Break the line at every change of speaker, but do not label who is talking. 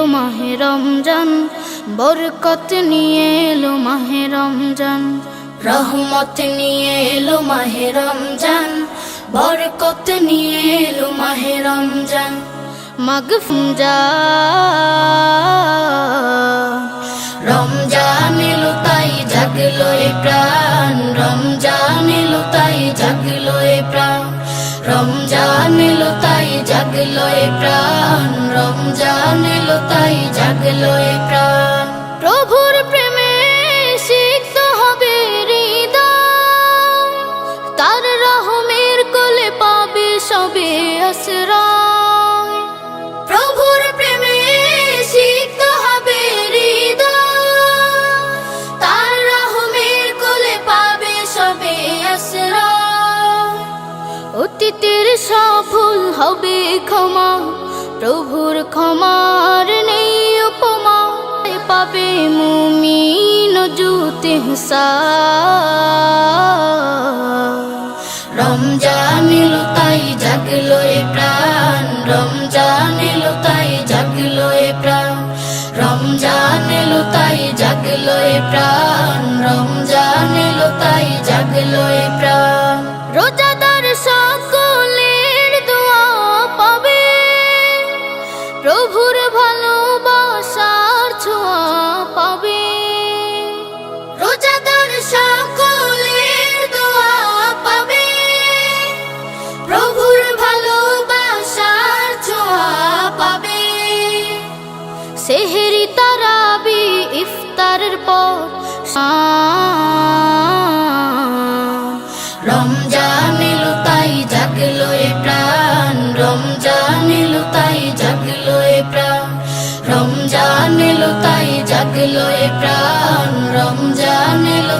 এলো মাহে রমজান, বরকত নিয়ে এলো মাহে রমজান, রহমত নিয়ে এলো মাহে রমজান, বরকত নিয়ে এলো মাহে রমজান। রমজান এলো তাই জাগলো এ প্রাণ, রমজান এলো তাই জাগলো এ প্রাণ, রমজান এলো তাই জাগলো এ প্রাণ, রমজান এলো তাই জাগলো এ প্রাণ। প্রভুর প্রেমে সিক্ত হবে হৃদয়, তার রহমের কোলে পাবে সবে আশ্রয়। প্রভুর প্রেমে সিক্ত হবে হৃদয়, তার রহমের কোলে পাবে সবে আশ্রয়। অতীতের সব ভুল হবে ক্ষমা, প্রভুর ক্ষমার নেই উপমা, পাবে মুমিন জুতে রমজান এলো তাই জাগলো এ প্রাণ, রমজান এলো তাই জাগলো এ প্রাণ, রমজান এলো তাই জাগলো এ প্রাণ, রমজান এলো তাই জাগলো এ প্রাণ। রোজাদার সকলের দোয়া পাবে, প্রভুর ভালোবাসার ছোঁয়া পাবে। রোজাদার সকলের দোয়া পাবে, প্রভুর ভালোবাসার ছোঁয়া পাবে। সেহরি তারাবি ইফতারের পর রমজান এলো তাই জাগলো এ প্রাণ, রমজান এলো তাই জাগলো এ প্রাণ, রমজান এলো তাই জাগলো এ প্রাণ, রমজান এলো